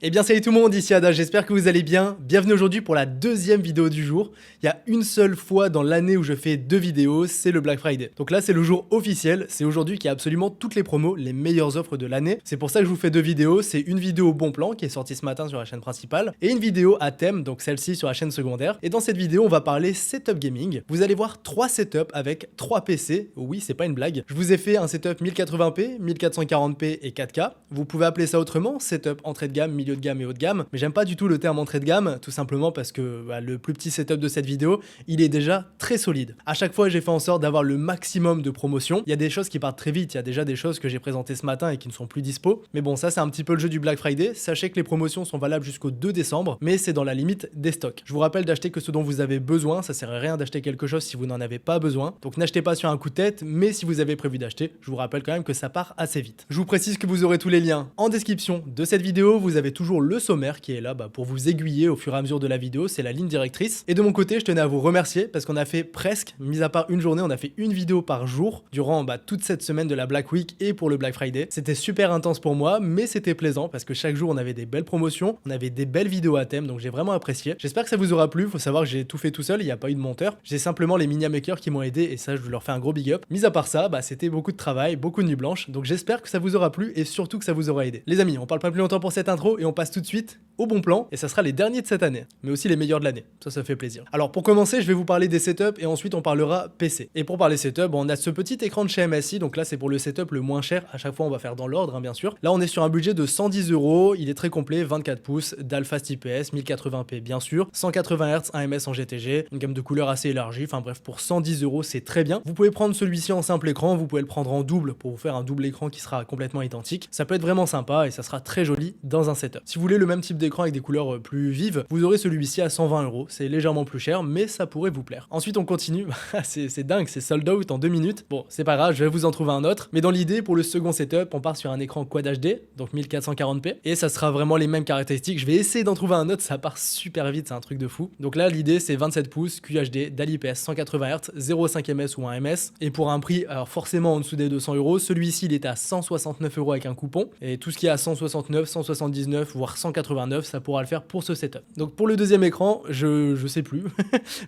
Eh bien salut tout le monde, ici Ada, j'espère que vous allez bien. Bienvenue aujourd'hui pour la deuxième vidéo du jour. Il y a une seule fois dans l'année où je fais deux vidéos, c'est le Black Friday. Donc là c'est le jour officiel, c'est aujourd'hui qu'il y a absolument toutes les promos, les meilleures offres de l'année. C'est pour ça que je vous fais deux vidéos, c'est une vidéo bon plan qui est sortie ce matin sur la chaîne principale et une vidéo à thème, donc celle-ci sur la chaîne secondaire. Et dans cette vidéo on va parler setup gaming. Vous allez voir trois setups avec trois PC, oui c'est pas une blague. Je vous ai fait un setup 1080p, 1440p et 4K. Vous pouvez appeler ça autrement, setup entrée de gamme, milieu de gamme et haut de gamme, mais j'aime pas du tout le terme entrée de gamme, tout simplement parce que le plus petit setup de cette vidéo, il est déjà très solide. À chaque fois, j'ai fait en sorte d'avoir le maximum de promotions. Il y a des choses qui partent très vite, il y a déjà des choses que j'ai présentées ce matin et qui ne sont plus dispo, mais bon, ça c'est un petit peu le jeu du Black Friday. Sachez que les promotions sont valables jusqu'au 2 décembre, mais c'est dans la limite des stocks. Je vous rappelle d'acheter que ce dont vous avez besoin, ça sert à rien d'acheter quelque chose si vous n'en avez pas besoin, donc n'achetez pas sur un coup de tête, mais si vous avez prévu d'acheter, je vous rappelle quand même que ça part assez vite. Je vous précise que vous aurez tous les liens en description de cette vidéo, vous avez toujours le sommaire qui est là pour vous aiguiller au fur et à mesure de la vidéo, c'est la ligne directrice. Et de mon côté, je tenais à vous remercier parce qu'on a fait presque, mis à part une journée, on a fait une vidéo par jour durant toute cette semaine de la Black Week et pour le Black Friday. C'était super intense pour moi, mais c'était plaisant parce que chaque jour on avait des belles promotions, on avait des belles vidéos à thème, donc j'ai vraiment apprécié. J'espère que ça vous aura plu, faut savoir que j'ai tout fait tout seul, il n'y a pas eu de monteur. J'ai simplement les mini makers qui m'ont aidé et ça je leur fais un gros big up. Mis à part ça, c'était beaucoup de travail, beaucoup de nuits blanches, donc j'espère que ça vous aura plu et surtout que ça vous aura aidé. Les amis, on parle pas plus longtemps pour cette intro et on passe tout de suite au bon plan, et ça sera les derniers de cette année, mais aussi les meilleurs de l'année, ça fait plaisir. Alors pour commencer, je vais vous parler des setups et ensuite on parlera PC. Et pour parler setup, on a ce petit écran de chez MSI, donc là c'est pour le setup le moins cher, à chaque fois on va faire dans l'ordre bien sûr. Là on est sur un budget de 110 €, il est très complet, 24 pouces, dalle fast IPS, 1080p bien sûr, 180 Hz, 1 ms en GTG, une gamme de couleurs assez élargie, enfin bref pour 110 € c'est très bien. Vous pouvez prendre celui-ci en simple écran, vous pouvez le prendre en double pour vous faire un double écran qui sera complètement identique. Ça peut être vraiment sympa et ça sera très joli dans un setup. Si vous voulez le même type d'écran avec des couleurs plus vives, vous aurez celui-ci à 120 €. C'est légèrement plus cher, mais ça pourrait vous plaire. Ensuite, on continue. c'est dingue, c'est sold out en 2 minutes. Bon, c'est pas grave, je vais vous en trouver un autre. Mais dans l'idée, pour le second setup, on part sur un écran Quad HD, donc 1440p, et ça sera vraiment les mêmes caractéristiques. Je vais essayer d'en trouver un autre, ça part super vite, c'est un truc de fou. Donc là, l'idée, c'est 27 pouces, QHD, DAL IPS, 180 Hz, 0,5 ms ou 1 ms, et pour un prix, alors forcément en dessous des 200 €, celui-ci, il est à 169 € avec un coupon, et tout ce qui est à 169, 179, voire 189, ça pourra le faire pour ce setup. Donc pour le deuxième écran, je sais plus.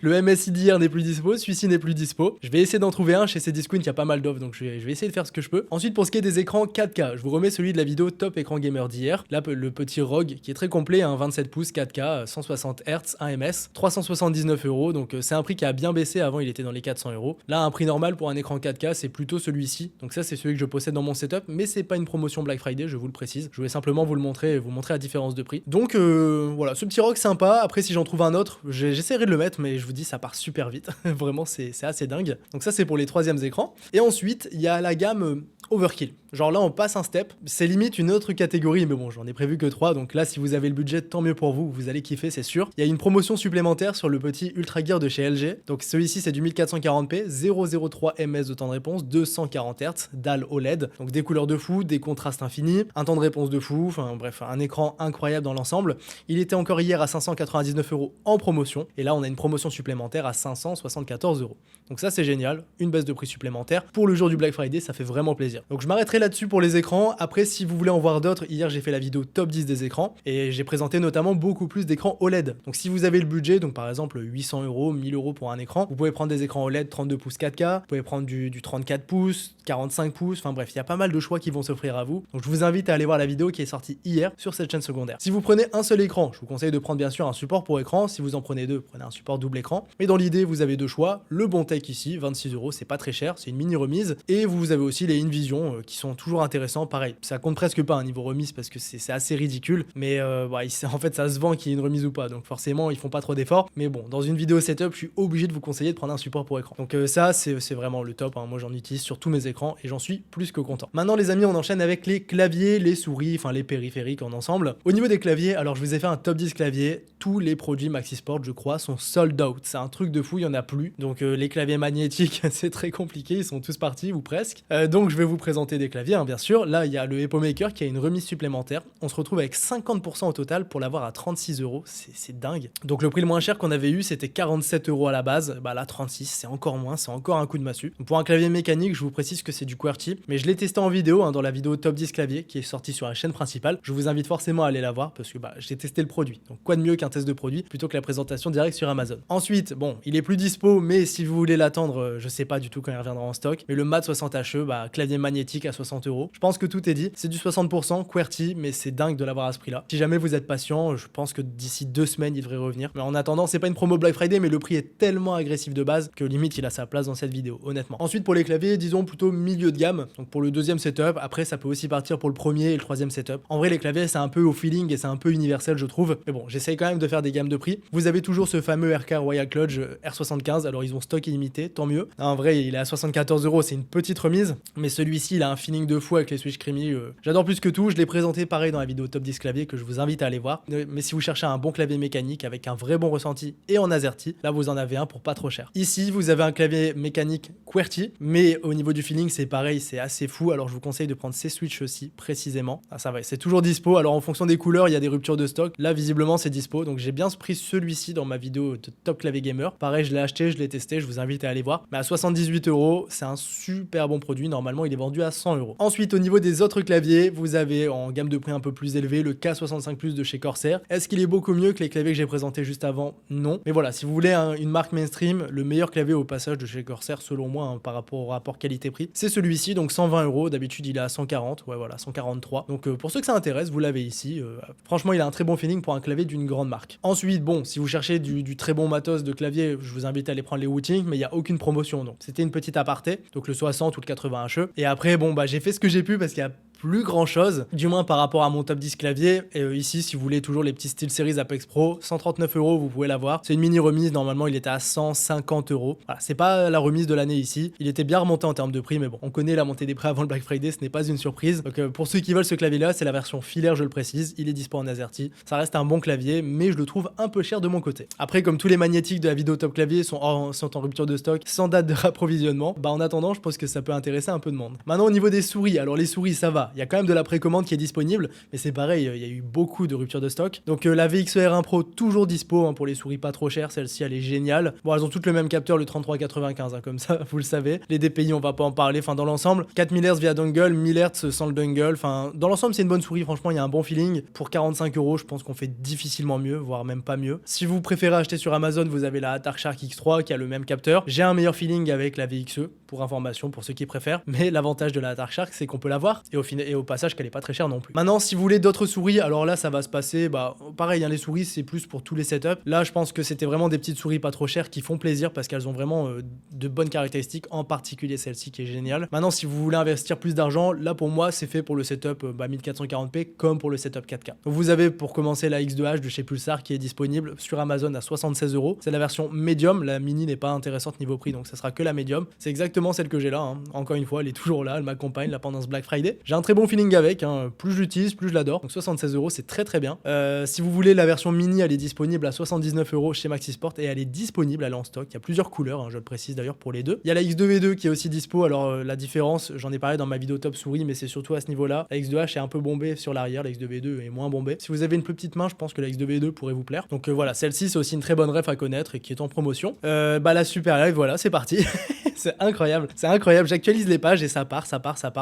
Le MSI d'hier n'est plus dispo, celui-ci n'est plus dispo. Je vais essayer d'en trouver un chez Cdiscount, il y a pas mal d'offres, donc je vais essayer de faire ce que je peux. Ensuite, pour ce qui est des écrans 4K, je vous remets celui de la vidéo Top Écran Gamer d'hier. Là, le petit ROG qui est très complet, 27 pouces 4K, 160 Hz, 1 ms, 379 €. Donc c'est un prix qui a bien baissé, avant il était dans les 400 €. Là, un prix normal pour un écran 4K, c'est plutôt celui-ci. Donc ça, c'est celui que je possède dans mon setup, mais c'est pas une promotion Black Friday, je vous le précise. Je voulais simplement vous le montrer et vous montrer la différence de prix. Donc voilà, ce petit ROG sympa. Après, si j'en trouve un autre, j'essaierai de le mettre, mais je vous dis, ça part super vite. Vraiment, c'est assez dingue. Donc ça, c'est pour les troisièmes écrans. Et ensuite, il y a la gamme Overkill. Genre là, on passe un step. C'est limite une autre catégorie, mais bon, j'en ai prévu que 3. Donc là, si vous avez le budget, tant mieux pour vous. Vous allez kiffer, c'est sûr. Il y a une promotion supplémentaire sur le petit Ultra Gear de chez LG. Donc celui-ci, c'est du 1440p, 0,03 ms de temps de réponse, 240 Hz, dalle OLED. Donc des couleurs de fou, des contrastes infinis, un temps de réponse de fou. Enfin bref, un écran incroyable dans l'ensemble. Il était encore hier à 599 € en promotion. Et là, on a une promotion supplémentaire à 574 €. Donc ça, c'est génial. Une baisse de prix supplémentaire. Pour le jour du Black Friday, ça fait vraiment plaisir. Donc je m'arrêterai là-dessus pour les écrans. Après, si vous voulez en voir d'autres, hier j'ai fait la vidéo top 10 des écrans et j'ai présenté notamment beaucoup plus d'écrans OLED. Donc si vous avez le budget, donc par exemple 800 €, 1000 € pour un écran, vous pouvez prendre des écrans OLED 32 pouces 4K, vous pouvez prendre du 34 pouces, 45 pouces, enfin bref, il y a pas mal de choix qui vont s'offrir à vous. Donc je vous invite à aller voir la vidéo qui est sortie hier sur cette chaîne secondaire. Si vous prenez un seul écran, je vous conseille de prendre bien sûr un support pour écran. Si vous en prenez deux, prenez un support double écran. Mais dans l'idée, vous avez deux choix. Le Bontech ici, 26 €, c'est pas très cher, c'est une mini remise. Et vous avez aussi les InVision qui sont toujours intéressants. Pareil, ça compte presque pas un niveau remise parce que c'est assez ridicule. Mais en fait, ça se vend qu'il y ait une remise ou pas. Donc forcément, ils font pas trop d'efforts. Mais bon, dans une vidéo setup, je suis obligé de vous conseiller de prendre un support pour écran. Donc ça, c'est vraiment le top. Moi, j'en utilise sur tous mes écrans et j'en suis plus que content. Maintenant, les amis, on enchaîne avec les claviers, les souris, enfin les périphériques en ensemble. Au niveau des claviers, alors je vous ai fait un top 10 claviers. Tous les produits Maxisport, je crois, sont sold out. C'est un truc de fou, il y en a plus. Donc les claviers magnétiques, c'est très compliqué. Ils sont tous partis ou presque. Donc je vais vous présenter des claviers, bien sûr. Là, il y a le Epo Maker qui a une remise supplémentaire. On se retrouve avec 50% au total pour l'avoir à 36 €. C'est dingue. Donc le prix le moins cher qu'on avait eu, c'était 47 € à la base. Là, 36, c'est encore moins, c'est encore un coup de massue. Donc, pour un clavier mécanique, je vous précise que c'est du QWERTY, mais je l'ai testé en vidéo, dans la vidéo top 10 clavier qui est sortie sur la chaîne principale. Je vous invite forcément à aller la voir parce que bah, j'ai testé le produit. Donc quoi de mieux qu'un test de produit plutôt que la présentation directe sur Amazon. Ensuite, bon, il est plus dispo, mais si vous voulez l'attendre, je sais pas du tout quand il reviendra en stock. Mais le Mat 60HE, bah, clavier magnétique à 60 €. Je pense que tout est dit. C'est du 60% QWERTY, mais c'est dingue de l'avoir à ce prix-là. Si jamais vous êtes patient, je pense que d'ici 2 semaines, il devrait revenir. Mais en attendant, c'est pas une promo Black Friday, mais le prix est tellement agressif de base que limite il a sa place dans cette vidéo, honnêtement. Ensuite, pour les claviers, disons plutôt milieu de gamme. Donc pour le deuxième setup, après ça peut aussi partir pour le premier et le troisième setup. En vrai, les claviers, c'est un peu au feeling et c'est un peu universel, je trouve. Mais bon, j'essaye quand même de faire des gammes de prix. Vous avez toujours ce fameux RK Royal Kludge R75. Alors ils ont stock illimité, tant mieux. En vrai, il est à 74 €, c'est une petite remise. Mais celui-ci, il a un feeling de fou avec les switch creamy. J'adore plus que tout. Je l'ai présenté pareil dans la vidéo Top 10 clavier que je vous invite à aller voir. Mais si vous cherchez un bon clavier mécanique avec un vrai bon ressenti et en AZERTY, là vous en avez un pour pas trop cher. Ici, vous avez un clavier mécanique QWERTY, mais au niveau du feeling, c'est pareil, c'est assez fou. Alors je vous conseille de prendre ces switches aussi précisément. Ah, ça va, c'est toujours dispo. Alors en fonction des couleurs, il y a des ruptures de stock. Là, visiblement, c'est dispo. Donc j'ai bien pris celui-ci dans ma vidéo de Top Clavier Gamer. Pareil, je l'ai acheté, je l'ai testé, je vous invite à aller voir. Mais à 78 €, c'est un super bon produit. Normalement, il est vendu à 100 €. Ensuite, au niveau des autres claviers, vous avez en gamme de prix un peu plus élevée le K65+ de chez Corsair. Est-ce qu'il est beaucoup mieux que les claviers que j'ai présentés juste avant? Non. Mais voilà, si vous voulez une marque mainstream, le meilleur clavier au passage de chez Corsair, selon moi, hein, par rapport au rapport qualité-prix, c'est celui-ci, donc 120 €. D'habitude, il est à 140, ouais, voilà, 143. Donc pour ceux que ça intéresse, vous l'avez ici. Franchement, il a un très bon feeling pour un clavier d'une grande marque. Ensuite, bon, si vous cherchez du très bon matos de clavier, je vous invite à aller prendre les Wooting, mais il n'y a aucune promotion. Donc c'était une petite aparté, donc le 60 ou le 80HE. Et après, bon, bah j'ai fait ce que j'ai pu parce qu'il y a plus grand chose, du moins par rapport à mon top 10 clavier. Et ici, si vous voulez toujours les petits SteelSeries Apex Pro, 139 €, vous pouvez l'avoir. C'est une mini remise, normalement il était à 150 €. Voilà, c'est pas la remise de l'année ici. Il était bien remonté en termes de prix, mais bon, on connaît la montée des prix avant le Black Friday, ce n'est pas une surprise. Donc pour ceux qui veulent ce clavier-là, c'est la version filaire, je le précise. Il est dispo en AZERTY. Ça reste un bon clavier, mais je le trouve un peu cher de mon côté. Après, comme tous les magnétiques de la vidéo Top Clavier sont en rupture de stock, sans date de rapprovisionnement, bah en attendant, je pense que ça peut intéresser un peu de monde. Maintenant, au niveau des souris, alors les souris, ça va. Il y a quand même de la précommande qui est disponible, mais c'est pareil, il y a eu beaucoup de ruptures de stock. Donc la VXE-R1 Pro toujours dispo hein, pour les souris pas trop chères, celle-ci elle est géniale. Bon, elles ont toutes le même capteur, le 3395, hein, comme ça, vous le savez. Les DPI, on va pas en parler, enfin dans l'ensemble, 4000 Hz via dongle, 1000 Hz sans le dongle, enfin dans l'ensemble c'est une bonne souris, franchement il y a un bon feeling. Pour 45 €, je pense qu'on fait difficilement mieux, voire même pas mieux. Si vous préférez acheter sur Amazon, vous avez la Darkshark X3 qui a le même capteur. J'ai un meilleur feeling avec la VXE, pour information, pour ceux qui préfèrent, mais l'avantage de la Darkshark c'est qu'on peut l'avoir, et au passage qu'elle est pas très chère non plus. Maintenant, si vous voulez d'autres souris, alors là ça va se passer, bah pareil, hein, les souris c'est plus pour tous les setups. Là je pense que c'était vraiment des petites souris pas trop chères qui font plaisir parce qu'elles ont vraiment de bonnes caractéristiques, en particulier celle-ci qui est géniale. Maintenant, si vous voulez investir plus d'argent, là pour moi c'est fait pour le setup 1440p comme pour le setup 4K. Donc, vous avez pour commencer la X2H de chez Pulsar qui est disponible sur Amazon à 76 €. C'est la version médium, la mini n'est pas intéressante niveau prix, donc ça sera que la médium. C'est exactement celle que j'ai là, hein. Encore une fois, elle est toujours là, elle m'accompagne là pendant ce Black Friday. J'ai un très bon feeling avec, hein. Plus je l'utilise, plus je l'adore. Donc 76 €, c'est très très bien. Si vous voulez la version mini, elle est disponible à 79 € chez Maxisport et elle est disponible, elle est en stock. Il y a plusieurs couleurs, hein, je le précise d'ailleurs pour les deux. Il y a la X2V2 qui est aussi dispo. Alors la différence, j'en ai parlé dans ma vidéo top souris, mais c'est surtout à ce niveau-là. La X2H est un peu bombée sur l'arrière, la X2V2 est moins bombée. Si vous avez une plus petite main, je pense que la X2V2 pourrait vous plaire. Donc voilà, celle-ci c'est aussi une très bonne ref à connaître et qui est en promotion. La Super Live, voilà, c'est parti. C'est incroyable, c'est incroyable. J'actualise les pages et ça part.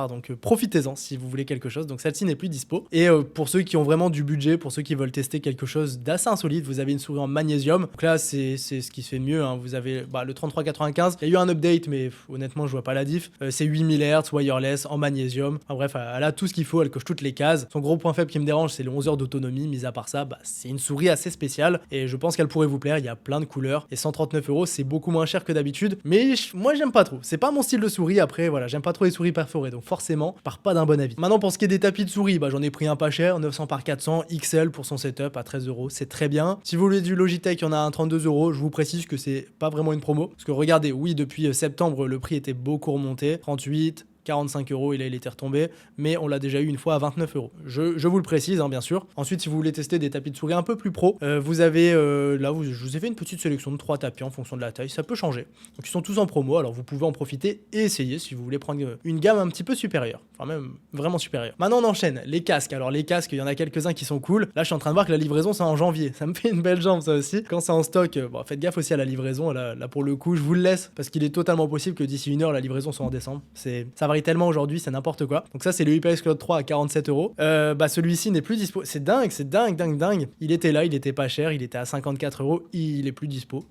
Donc profitez-en si vous voulez quelque chose. Donc celle-ci n'est plus dispo. Et pour ceux qui ont vraiment du budget, pour ceux qui veulent tester quelque chose d'assez insolite, vous avez une souris en magnésium. Donc là, c'est ce qui se fait de mieux, hein. Vous avez le 3395. Il y a eu un update, mais honnêtement, je vois pas la diff. C'est 8000 Hz, wireless, en magnésium. Enfin, bref, elle a tout ce qu'il faut, elle coche toutes les cases. Son gros point faible qui me dérange, c'est les 11 heures d'autonomie. Mis à part ça, c'est une souris assez spéciale et je pense qu'elle pourrait vous plaire. Il y a plein de couleurs et 139 €, c'est beaucoup moins cher que d'habitude. Mais moi, j'aime pas trop. C'est pas mon style de souris. Après, voilà, j'aime pas trop les souris perforées, donc forcément, je pars pas d'un bon avis. Maintenant, pour ce qui est des tapis de souris, j'en ai pris un pas cher, 900 par 400 XL pour son setup à 13 €. C'est très bien. Si vous voulez du Logitech, il y en a un 32 €. Je vous précise que c'est pas vraiment une promo, parce que regardez, oui, depuis septembre, le prix était beaucoup remonté, 38. 45 € et là il était retombé, mais on l'a déjà eu une fois à 29 €. Je vous le précise, hein, bien sûr. Ensuite, si vous voulez tester des tapis de souris un peu plus pro, vous avez là, je vous ai fait une petite sélection de 3 tapis en fonction de la taille, ça peut changer. Donc ils sont tous en promo, alors vous pouvez en profiter et essayer si vous voulez prendre une gamme un petit peu supérieure, enfin même vraiment supérieure. Maintenant on enchaîne, les casques. Alors les casques, il y en a quelques-uns qui sont cool. Là je suis en train de voir que la livraison c'est en janvier, ça me fait une belle jambe ça aussi. Quand c'est en stock, faites gaffe aussi à la livraison, là pour le coup je vous le laisse, parce qu'il est totalement possible que d'ici 1 heure la livraison soit en décembre. Ça va varie tellement aujourd'hui, c'est n'importe quoi. Donc ça, c'est le HyperX Cloud 3 à 47 euros. Bah celui-ci n'est plus dispo. C'est dingue, dingue. Il était là, il était pas cher, il était à 54 euros, il est plus dispo.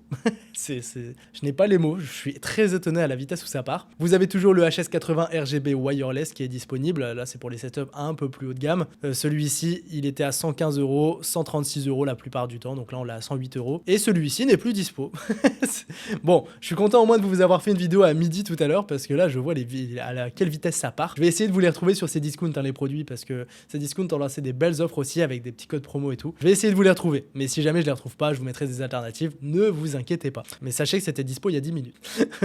Je n'ai pas les mots, je suis très étonné à la vitesse où ça part. Vous avez toujours le HS80 RGB wireless qui est disponible. Là, c'est pour les setups un peu plus haut de gamme. Celui-ci, il était à 115 euros, 136 euros la plupart du temps. Donc là, on l'a à 108 euros. Et celui-ci n'est plus dispo. Bon, je suis content au moins de vous avoir fait une vidéo à midi tout à l'heure parce que là, je vois à quelle vitesse ça part. Je vais essayer de vous les retrouver sur ces discounts, hein, les produits, parce que ces discounts ont lancé des belles offres aussi avec des petits codes promo et tout. Je vais essayer de vous les retrouver. Mais si jamais je les retrouve pas, je vous mettrai des alternatives. Ne vous inquiétez pas. Mais sachez que c'était dispo il y a 10 minutes.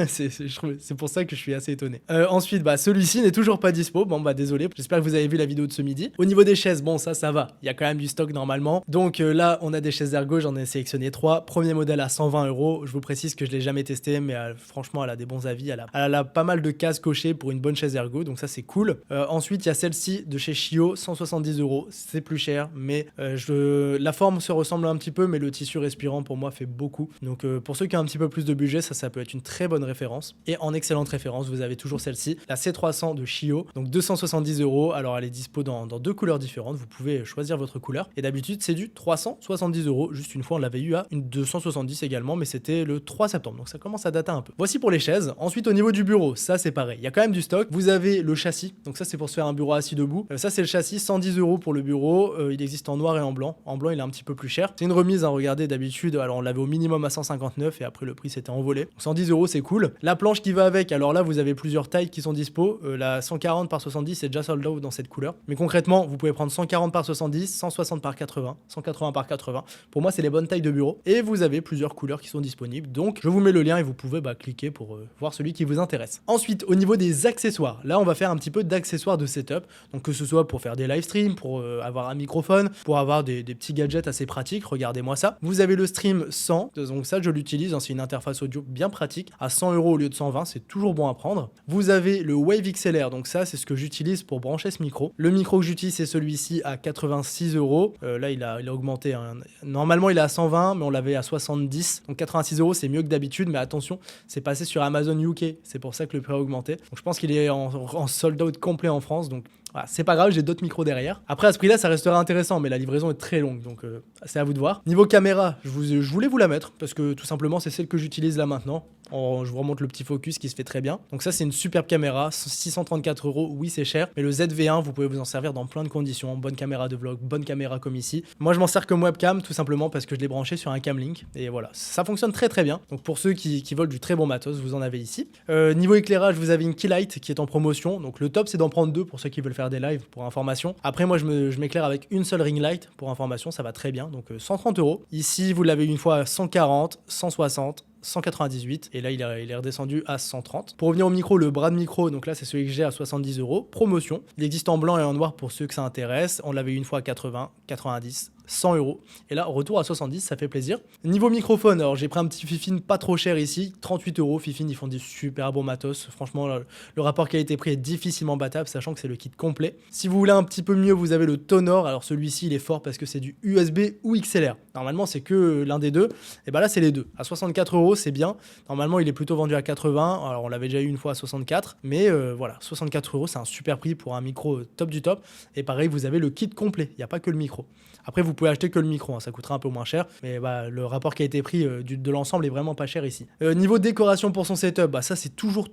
C'est pour ça que je suis assez étonné. Ensuite, bah, celui-ci n'est toujours pas dispo. Bon, bah, désolé. J'espère que vous avez vu la vidéo de ce midi. Au niveau des chaises, bon, ça va. Il y a quand même du stock normalement. Donc là, on a des chaises ergo. J'en ai sélectionné 3. Premier modèle à 120 euros. Je vous précise que je l'ai jamais testé, mais franchement, elle a des bons avis. Elle a pas mal de cases cochées pour une bonne chaise ergo. Donc ça, c'est cool. Ensuite, il y a celle-ci de chez Shio, 170 euros. C'est plus cher, mais la forme se ressemble un petit peu, mais le tissu respirant pour moi fait beaucoup. Donc pour ceux qui ont un petit peu plus de budget, ça peut être une très bonne référence. Et en excellente référence, vous avez toujours celle-ci, la C300 de Shio, donc 270 euros. Alors elle est dispo dans 2 couleurs différentes, vous pouvez choisir votre couleur. Et d'habitude, c'est du 370 euros. Juste une fois, on l'avait eu à une 270 également, mais c'était le 3 septembre, donc ça commence à dater un peu. Voici pour les chaises. Ensuite, au niveau du bureau, ça c'est pareil, il y a quand même du stock. Vous avez le châssis, donc ça c'est pour se faire un bureau assis debout. Ça c'est le châssis, 110 euros pour le bureau. Il existe en noir et en blanc. En blanc, il est un petit peu plus cher. C'est une remise, hein, regardez, d'habitude, alors on l'avait au minimum à 159 et après le prix s'était envolé. 110 euros, c'est cool. La planche qui va avec, alors là, vous avez plusieurs tailles qui sont dispo. La 140 par 70, c'est déjà sold out dans cette couleur. Mais concrètement, vous pouvez prendre 140 par 70, 160 par 80, 180 par 80. Pour moi, c'est les bonnes tailles de bureau. Et vous avez plusieurs couleurs qui sont disponibles. Donc, je vous mets le lien et vous pouvez cliquer pour voir celui qui vous intéresse. Ensuite, au niveau des accessoires, là, on va faire un petit peu d'accessoires de setup. Donc, que ce soit pour faire des live streams, pour avoir un microphone, pour avoir des petits gadgets assez pratiques. Regardez-moi ça. Vous avez le Stream 100. Donc, ça, je l'utilise. Hein, c'est une interface audio bien pratique. À 100 euros au lieu de 120, c'est toujours bon à prendre. Vous avez le Wave XLR. Donc, ça, c'est ce que j'utilise pour brancher ce micro. Le micro que j'utilise, c'est celui-ci à 86 euros. Là, il a augmenté. Hein. Normalement, il est à 120, mais on l'avait à 70. Donc, 86 euros, c'est mieux que d'habitude. Mais attention, c'est passé sur Amazon UK. C'est pour ça que le prix a augmenté. Donc, je pense qu'il est en sold out complet en France. Donc, voilà, c'est pas grave, j'ai d'autres micros derrière. Après, à ce prix-là, ça restera intéressant, mais la livraison est très longue, donc c'est à vous de voir. Niveau caméra, je voulais vous la mettre, parce que tout simplement, c'est celle que j'utilise là maintenant. Je vous remonte le petit focus qui se fait très bien. Donc ça, c'est une superbe caméra, 634 euros, oui, c'est cher, mais le ZV1, vous pouvez vous en servir dans plein de conditions. Bonne caméra de vlog, bonne caméra comme ici. Moi, je m'en sers comme webcam, tout simplement parce que je l'ai branché sur un Camlink, et voilà, ça fonctionne très très bien. Donc pour ceux qui veulent du très bon matos, vous en avez ici. Niveau éclairage, vous avez une Keylight qui est en promotion, donc le top, c'est d'en prendre 2 pour ceux qui veulent faire des lives pour information. Après, moi, je m'éclaire avec une seule ring light pour information, ça va très bien, donc 130 euros. Ici, vous l'avez une fois à 140, 160, 198 et là il est redescendu à 130. Pour revenir au micro, le bras de micro, donc là c'est celui que j'ai à 70 euros, promotion. Il existe en blanc et en noir pour ceux que ça intéresse. On l'avait une fois à 80, 90, 100 euros. Et là, retour à 70, ça fait plaisir. Niveau microphone, alors j'ai pris un petit Fifine pas trop cher ici, 38 euros. Fifine, ils font des super bons matos. Franchement, le rapport qualité-prix est difficilement battable, sachant que c'est le kit complet. Si vous voulez un petit peu mieux, vous avez le Tonor. Alors celui-ci, il est fort parce que c'est du USB ou XLR. Normalement, c'est que l'un des deux. Et ben là, c'est les deux. À 64 euros, c'est bien. Normalement, il est plutôt vendu à 80. Alors on l'avait déjà eu une fois à 64. Mais voilà, 64 euros, c'est un super prix pour un micro top du top. Et pareil, vous avez le kit complet. Il n'y a pas que le micro. Après, vous pouvez acheter que le micro, hein, ça coûtera un peu moins cher, mais le rapport qui a été pris de l'ensemble est vraiment pas cher ici. Niveau décoration pour son setup, ça c'est toujours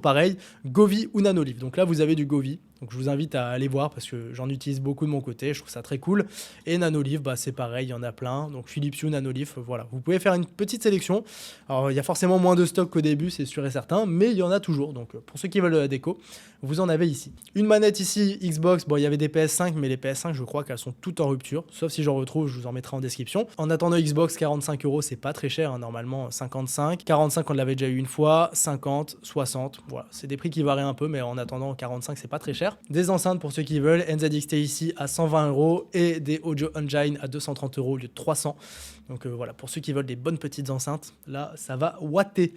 pareil, Govee ou Nanolive. Donc là, vous avez du Govee. Donc je vous invite à aller voir parce que j'en utilise beaucoup de mon côté, je trouve ça très cool. Et Nanolive, c'est pareil, il y en a plein. Donc Philips Hue, Nanolive, voilà. Vous pouvez faire une petite sélection. Alors il y a forcément moins de stock qu'au début, c'est sûr et certain, mais il y en a toujours. Donc pour ceux qui veulent de la déco, vous en avez ici. Une manette ici, Xbox, il y avait des PS5, mais les PS5, je crois qu'elles sont toutes en rupture. Sauf si j'en retrouve, je vous en mettrai en description. En attendant Xbox, 45 euros, c'est pas très cher, hein, normalement 55. 45, on l'avait déjà eu une fois, 50, 60. Voilà, c'est des prix qui varient un peu, mais en attendant 45, c'est pas très cher. cher. Des enceintes pour ceux qui veulent, NZXT ici à 120 € et des Audio Engine à 230 € au lieu de 300. Donc voilà, pour ceux qui veulent des bonnes petites enceintes, là ça va watter.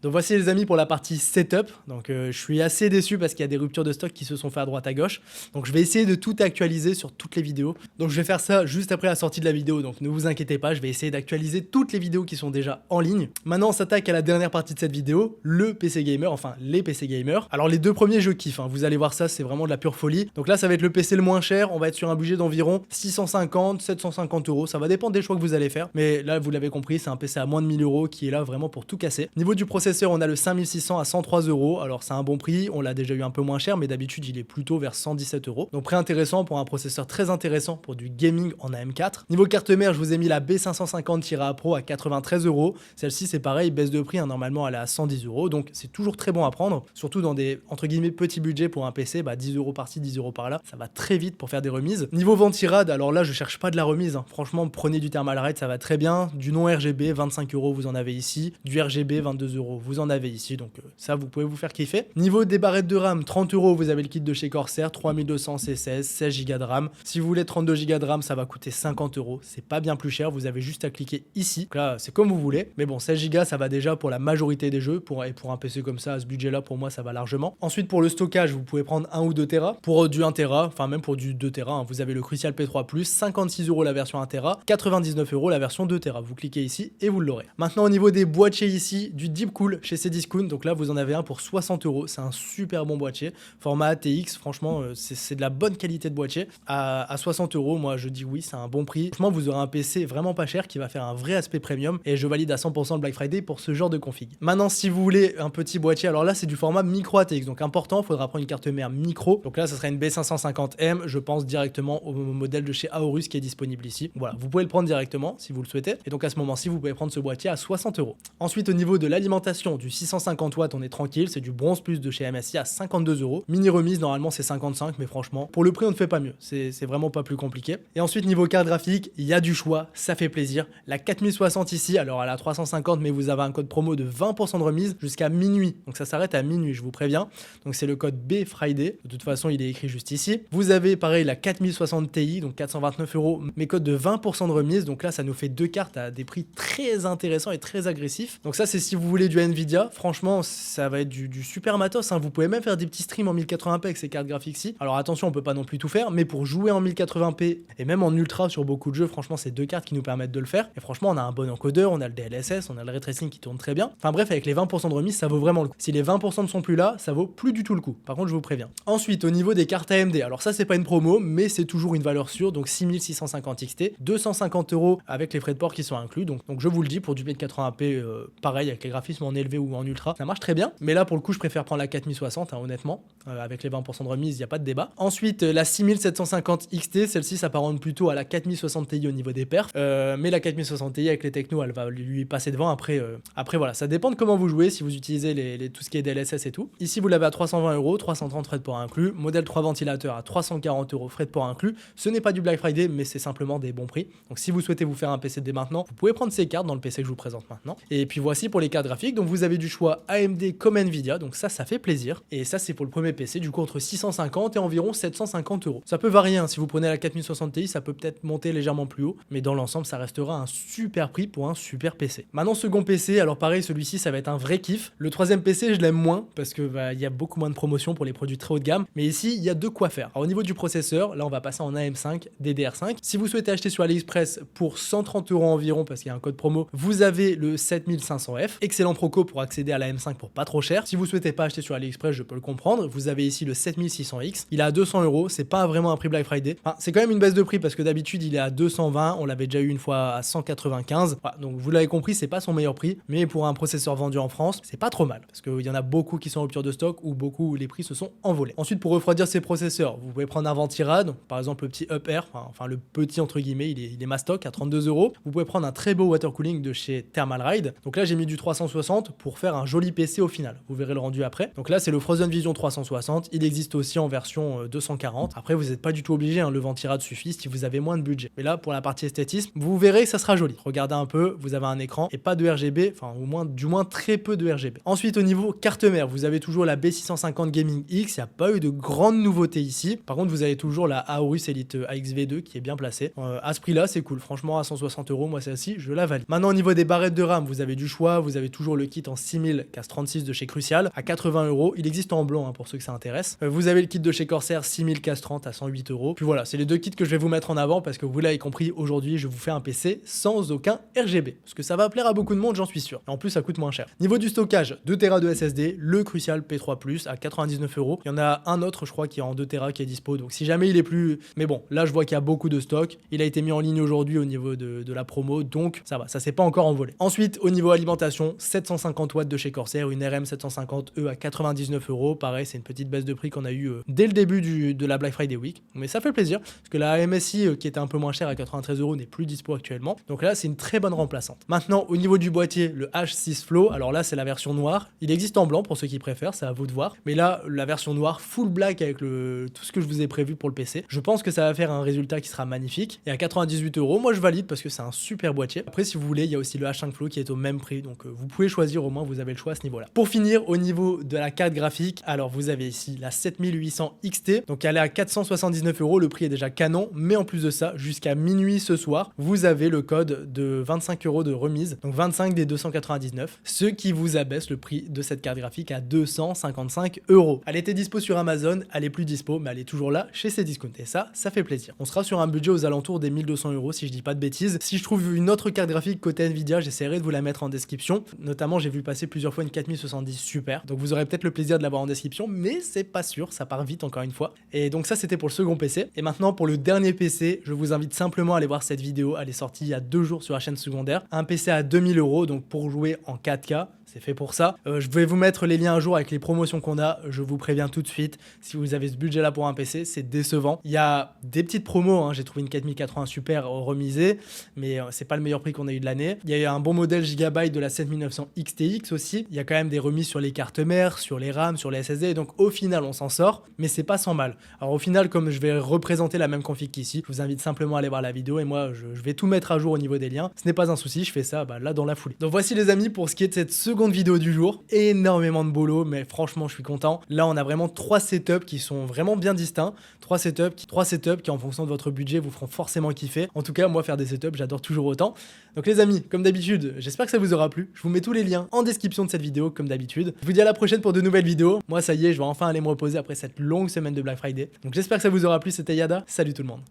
Donc voici les amis pour la partie setup. Donc je suis assez déçu parce qu'il y a des ruptures de stock qui se sont fait à droite à gauche. Donc je vais essayer de tout actualiser sur toutes les vidéos. Donc je vais faire ça juste après la sortie de la vidéo, donc ne vous inquiétez pas, je vais essayer d'actualiser toutes les vidéos qui sont déjà en ligne. Maintenant on s'attaque à la dernière partie de cette vidéo, le PC Gamer, enfin les PC Gamer. Alors les deux premiers je kiffe, hein. Vous allez voir ça, c'est vraiment de la pure folie. Donc là ça va être le PC le moins cher, on va être sur un budget d'environ 650, 750 €. Ça va dépendre des choix que vous allez faire, mais là vous l'avez compris, c'est un PC à moins de 1000 € qui est là vraiment pour tout casser. Niveau du processeur, on a le 5600 à 103 €. Alors c'est un bon prix, on l'a déjà eu un peu moins cher, mais d'habitude il est plutôt vers 117 €. Donc prix intéressant pour un processeur très intéressant pour du gaming en AM4. Niveau carte mère, je vous ai mis la B550-A Pro à 93 €. Celle-ci c'est pareil, baisse de prix, hein. Normalement elle est à 110 €, donc c'est toujours très bon à prendre, surtout dans des entre guillemets petits budgets pour un PC, 10 € par-ci, 10 € par-là, ça va très vite pour faire des remises. Niveau ventirad, alors là je cherche pas de la remise, hein. Franchement prenez du Thermalright, ça va très bien. Du non RGB, 25 € vous en avez ici. Du RGB, 22 € vous en avez ici, donc ça vous pouvez vous faire kiffer. Niveau des barrettes de RAM, 30 € vous avez le kit de chez Corsair, 3200 C16, 16 Go de RAM. Si vous voulez 32 Go de RAM, ça va coûter 50 €, c'est pas bien plus cher, vous avez juste à cliquer ici. Donc là c'est comme vous voulez, mais bon 16 Go ça va déjà pour la majorité des jeux, et pour un PC comme ça, à ce budget là pour moi ça va largement. Ensuite pour le stockage, vous pouvez prendre 1 ou 2 Tera. Pour du 1 Tera, enfin même pour du 2 Tera, hein, vous avez le Crucial P3+, 56 € la version 1 Tera, 99 € la version 2 Tera. Vous cliquez ici et vous l'aurez. Maintenant au niveau des boîtiers ici, du Deepcool chez Cdiscount, donc là vous en avez un pour 60 €, c'est un super bon boîtier, format ATX, franchement c'est de la bonne qualité de boîtier. À 60 €, moi je dis oui, c'est un bon prix. Franchement vous aurez un PC vraiment pas cher qui va faire un vrai aspect premium, et je valide à 100% le Black Friday pour ce genre de config. Maintenant si vous voulez un petit boîtier, alors là c'est du format micro ATX, donc important, il faudra prendre une carte mère micro, donc là ça sera une B550M, je pense directement au modèle de chez Aorus qui est disponible ici. Voilà, vous pouvez le prendre directement si vous le souhaitez, et donc à ce moment-ci vous pouvez prendre ce boîtier à 60 €. Ensuite au niveau de l'alimentation, du 650 watts on est tranquille, c'est du bronze plus de chez MSI à 52 €. Mini remise normalement c'est 55, mais franchement pour le prix on ne fait pas mieux, c'est vraiment pas plus compliqué. Et ensuite niveau carte graphique, il y a du choix, ça fait plaisir. La 4060 ici, alors elle a 350, mais vous avez un code promo de 20% de remise jusqu'à minuit, donc ça s'arrête à minuit, je vous préviens. Donc c'est le code BFriday, de toute façon il est écrit juste ici. Vous avez pareil la 4060 Ti, donc 429 €, mais code de 20% de remise, donc là ça nous fait deux cartes à des prix très intéressants et très agressifs. Donc ça c'est si vous voulez du Nvidia, franchement ça va être du super matos, hein. Vous pouvez même faire des petits streams en 1080p avec ces cartes graphiques-ci. Alors attention, on peut pas non plus tout faire, mais pour jouer en 1080p et même en ultra sur beaucoup de jeux, franchement c'est deux cartes qui nous permettent de le faire. Et franchement on a un bon encodeur, on a le DLSS, on a le ray tracing qui tourne très bien. Enfin bref, avec les 20% de remise ça vaut vraiment le coup. Si les 20% ne sont plus là, ça vaut plus du tout le coup. Par contre je vous préviens. Ensuite au niveau des cartes AMD, alors ça c'est pas une promo, mais c'est toujours une valeur sûre, donc 6650 XT, 250 € avec les frais de port qui sont inclus. Donc je vous le dis, pour du 1080p, pareil avec les graphismes en élevé ou en ultra, ça marche très bien. Mais là pour le coup je préfère prendre la 4060, hein, honnêtement, avec les 20% de remise, il n'y a pas de débat. Ensuite la 6750 XT, celle-ci s'apparente plutôt à la 4060 Ti au niveau des perfs, mais la 4060 Ti avec les technos, elle va lui passer devant après. Après voilà, ça dépend de comment vous jouez, si vous utilisez tout ce qui est DLSS et tout. Ici vous l'avez à 320 €, 330 frais de port inclus, modèle 3 ventilateurs à 340 € frais de port inclus. Ce n'est pas du Black Friday, mais c'est simplement des bons prix. Donc si vous souhaitez vous faire un PC dès maintenant, vous pouvez prendre ces cartes dans le PC que je vous présente maintenant. Et puis voici pour les cartes graphiques, donc vous avez du choix AMD comme Nvidia, donc ça fait plaisir. Et ça c'est pour le premier PC, du coup entre 650 et environ 750 €. Ça peut varier, hein. Si vous prenez la 4060 Ti, ça peut peut-être monter légèrement plus haut, mais dans l'ensemble ça restera un super prix pour un super PC. Maintenant second PC, alors pareil, celui-ci ça va être un vrai kiff. Le troisième PC je l'aime moins parce que il y a beaucoup moins de promotions pour les produits très haut de gamme, mais ici il y a de quoi faire. Alors au niveau du processeur, là on va passer en AM5 DDR5. Si vous souhaitez acheter sur AliExpress pour 130 € environ, parce qu'il y a un code promo, vous avez le 7500F, excellent proco pour accéder à la M5 pour pas trop cher. Si vous souhaitez pas acheter sur AliExpress, je peux le comprendre, vous avez ici le 7600X, il est à 200 €, c'est pas vraiment un prix Black Friday. Enfin, c'est quand même une baisse de prix parce que d'habitude il est à 220, on l'avait déjà eu une fois à 195. Voilà, donc vous l'avez compris, c'est pas son meilleur prix, mais pour un processeur vendu en France, c'est pas trop mal parce qu'il y en a beaucoup qui sont en rupture de stock ou beaucoup où les prix se sont envolés. Ensuite, pour refroidir ces processeurs, vous pouvez prendre un Ventirad, par exemple le petit Up Air, enfin le petit entre guillemets, il est mastoc à 32 €. Vous pouvez prendre un très beau water cooling de chez Thermalright. Donc là j'ai mis du 360 pour faire un joli PC au final. Vous verrez le rendu après. Donc là c'est le Frozen Vision 360. Il existe aussi en version 240. Après vous n'êtes pas du tout obligé, hein, le Ventirad suffit si vous avez moins de budget. Mais là pour la partie esthétisme, vous verrez que ça sera joli. Regardez un peu, vous avez un écran et pas de RGB, enfin du moins très peu de RGB. Ensuite au niveau carte mère, vous avez toujours la B650 Gaming X. AX, il n'y a pas eu de grandes nouveautés ici. Par contre, vous avez toujours la Aorus Elite AXV2 qui est bien placée. À ce prix-là, c'est cool. Franchement, à 160 €, moi, celle-ci, je la valide. Maintenant, au niveau des barrettes de RAM, vous avez du choix. Vous avez toujours le kit en 6000 CAS36 de chez Crucial à 80 €. Il existe en blanc pour ceux que ça intéresse. Vous avez le kit de chez Corsair 6000 CAS30 à 108 €. Puis voilà, c'est les deux kits que je vais vous mettre en avant parce que vous l'avez compris, aujourd'hui, je vous fais un PC sans aucun RGB. Parce que ça va plaire à beaucoup de monde, j'en suis sûr. Et en plus, ça coûte moins cher. Niveau du stockage, 2 Tera de SSD, le Crucial P3+, à 99 €. Il y en a un autre, je crois, qui est en 2 Tera qui est dispo. Donc si jamais il est plus... Mais bon, là, je vois qu'il y a beaucoup de stock. Il a été mis en ligne aujourd'hui au niveau de la promo. Donc ça va, ça s'est pas encore envolé. Ensuite, au niveau alimentation, 750 watts de chez Corsair, une RM750E à 99 €. Pareil, c'est une petite baisse de prix qu'on a eu dès le début de la Black Friday Week. Mais ça fait plaisir, parce que la MSI, qui était un peu moins chère à 93 €, n'est plus dispo actuellement. Donc là, c'est une très bonne remplaçante. Maintenant, au niveau du boîtier, le H6 Flow, alors là, c'est la version noire. Il existe en blanc pour ceux qui préfèrent, c'est à vous de voir. Mais là, la version noire, full black avec tout ce que je vous ai prévu pour le PC. Je pense que ça va faire un résultat qui sera magnifique. Et à 98 €, moi je valide parce que c'est un super boîtier. Après, si vous voulez, il y a aussi le H5 Flow qui est au même prix. Donc vous pouvez choisir, au moins vous avez le choix à ce niveau-là. Pour finir, au niveau de la carte graphique, alors vous avez ici la 7800 XT. Donc elle est à 479 €. Le prix est déjà canon. Mais en plus de ça, jusqu'à minuit ce soir, vous avez le code de 25 € de remise. Donc 25 des 299. Ce qui vous abaisse le prix de cette carte graphique à 255 €. Elle était dispo sur Amazon, elle est plus dispo, mais elle est toujours là chez Cdiscount. Et ça fait plaisir. On sera sur un budget aux alentours des 1200 € si je dis pas de bêtises. Si je trouve une autre carte graphique côté Nvidia, j'essaierai de vous la mettre en description. Notamment, j'ai vu passer plusieurs fois une 4070 super. Donc vous aurez peut-être le plaisir de l'avoir en description, mais c'est pas sûr, ça part vite encore une fois. Et donc ça, c'était pour le second PC. Et maintenant, pour le dernier PC, je vous invite simplement à aller voir cette vidéo. Elle est sortie il y a 2 jours sur la chaîne secondaire. Un PC à 2000 €, donc pour jouer en 4K. C'est fait pour ça. Je vais vous mettre les liens à jour avec les promotions qu'on a. Je vous préviens tout de suite. Si vous avez ce budget-là pour un PC, c'est décevant. Il y a des petites promos. J'ai trouvé une 4080 super remisée, mais c'est pas le meilleur prix qu'on a eu de l'année. Il y a eu un bon modèle Gigabyte de la 7900 XTX aussi. Il y a quand même des remises sur les cartes mères, sur les RAM, sur les SSD. Donc au final, on s'en sort, mais c'est pas sans mal. Alors au final, comme je vais représenter la même config qu'ici, je vous invite simplement à aller voir la vidéo et moi, je vais tout mettre à jour au niveau des liens. Ce n'est pas un souci, je fais ça là dans la foulée. Donc voici les amis pour ce qui est de cette seconde vidéo du jour. Énormément de boulot, mais franchement je suis content. Là on a vraiment 3 setups qui sont vraiment bien distincts. 3 setups qui en fonction de votre budget vous feront forcément kiffer. En tout cas moi faire des setups j'adore toujours autant. Donc les amis, comme d'habitude, j'espère que ça vous aura plu. Je vous mets tous les liens en description de cette vidéo comme d'habitude. Je vous dis à la prochaine pour de nouvelles vidéos. Moi ça y est, je vais enfin aller me reposer après cette longue semaine de Black Friday. Donc j'espère que ça vous aura plu, c'était Yada. Salut tout le monde.